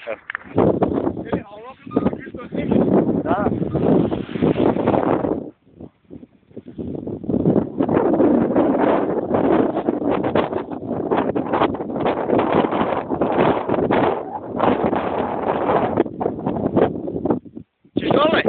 Da. Češ dole?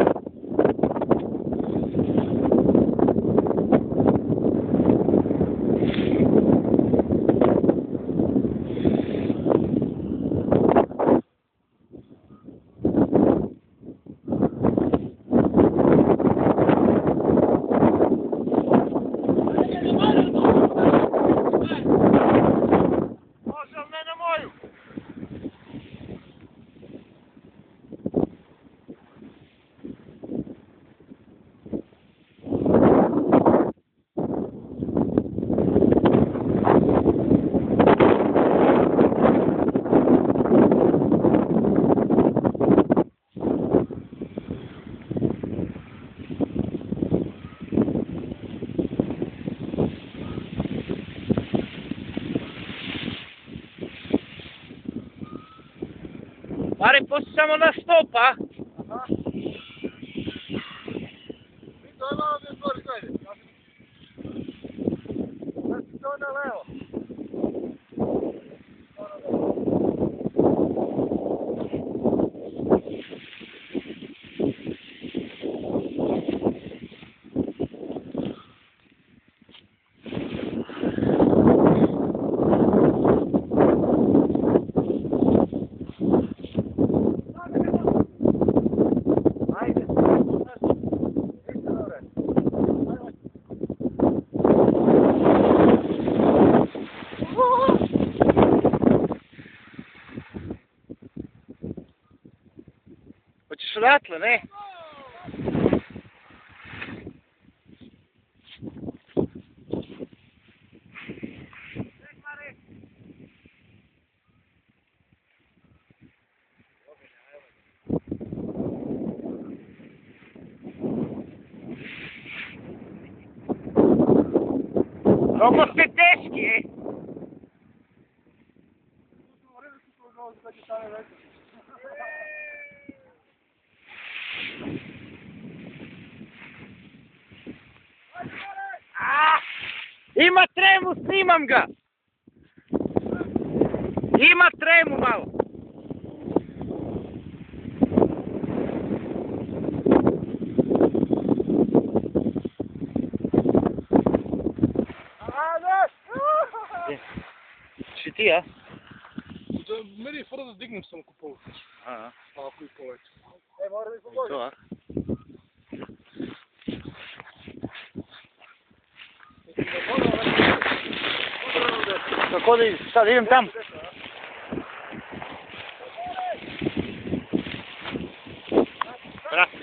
Mare, pusti samo na stop, a? Aha. To je malo da stvori gledaj. Znači to na levo. Hoćeš odatle, ne? Mnogo ste teški, e? Ima tremu, snimam ga! Ima tremu malo! Či ti, a? Meni je fora da dignem samo kupovu. Aha. Ako i poveću. Mora mi pomoći. To, a? Kako da sad idem tam? Brate.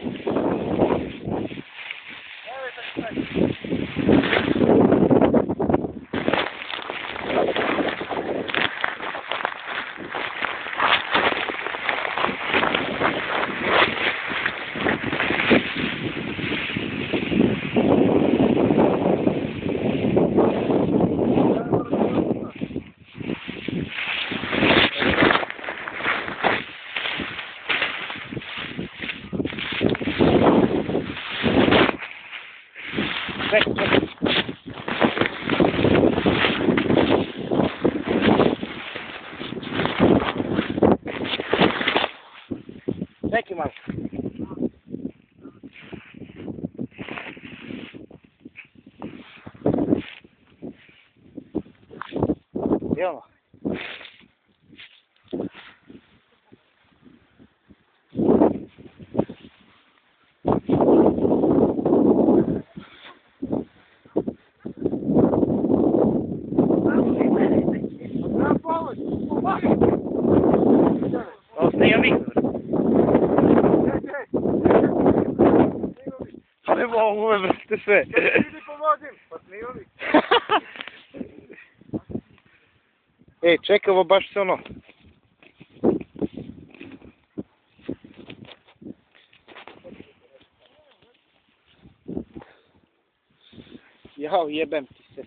Neki malo. Idemo. Ne mogu, brate, sve. Idi pomogim, pa snimali. Ej, čekaj, ovo baš se ono... Jao, jebem ti se.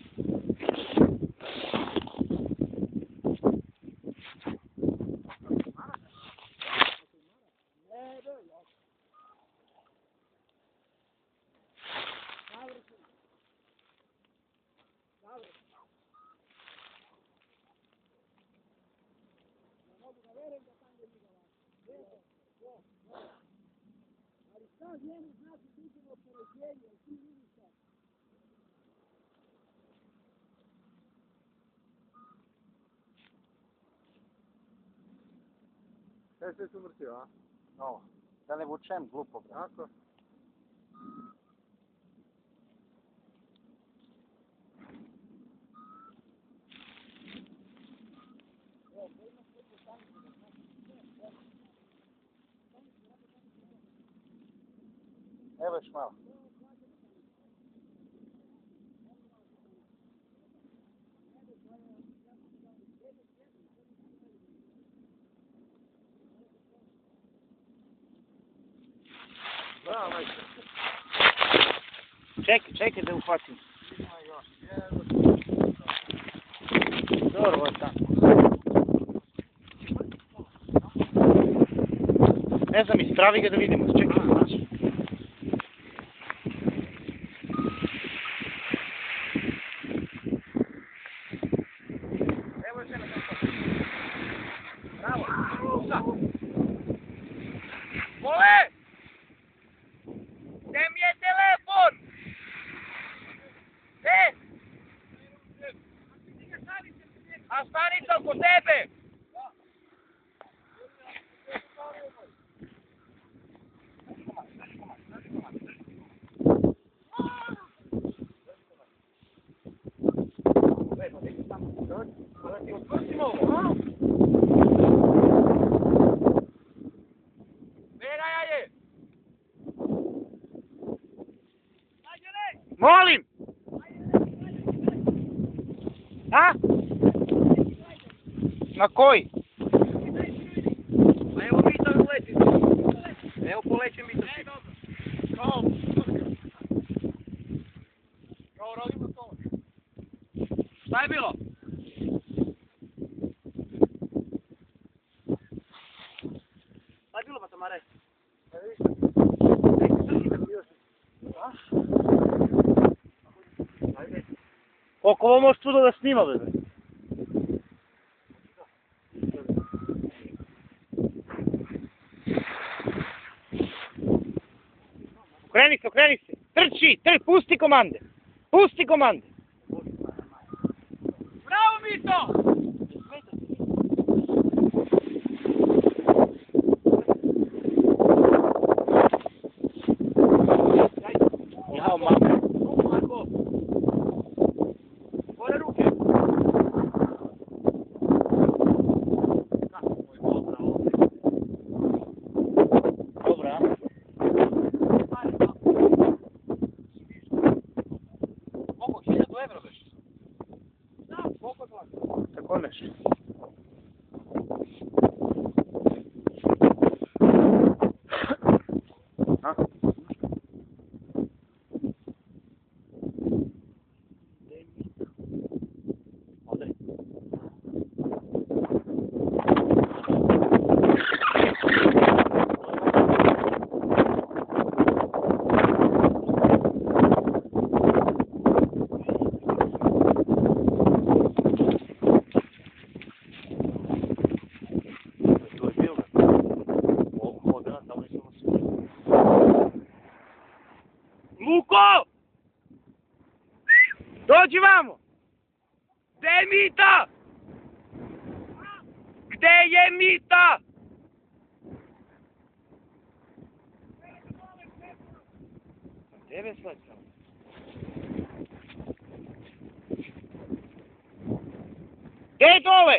Sve su mrtvi, a? No, da ne vučem glupo, bro. Tako? Evo još malo. Da, majke. Čekaj da uhvatim. Dobro, ovo je tamo. Ne znam, ispravi ga da vidimo. Čekaj. Evo još jedna tako. Bravo. Luka. Vole! Gdje mi je telefon? A stanica oko tebe! Molim! A? Na koji? Pa evo mi to uleti. Evo polećem mi to. Kao radimo to. Šta je bilo? Šta je bilo, Batamare? Koliko ovo može čudo da snima, bebe? Okreni se. Trči, pusti komande. Pusti komande. Bravo, Mito! Jao, mama. Marko! Gore ruke! Kako moj dobra ovdje? Dobra. Koliko? 1000 evra već? Da, koliko je? Tako nešto. A? Ovdje. Luko! Dođi vamo! Gdje je Mita? Gdje je Mita? Tebe slađam. Gdje je dole?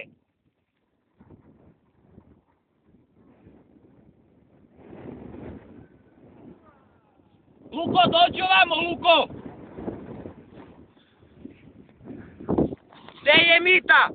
Luko, dođi ovamo, Luko! Gdje je Mita?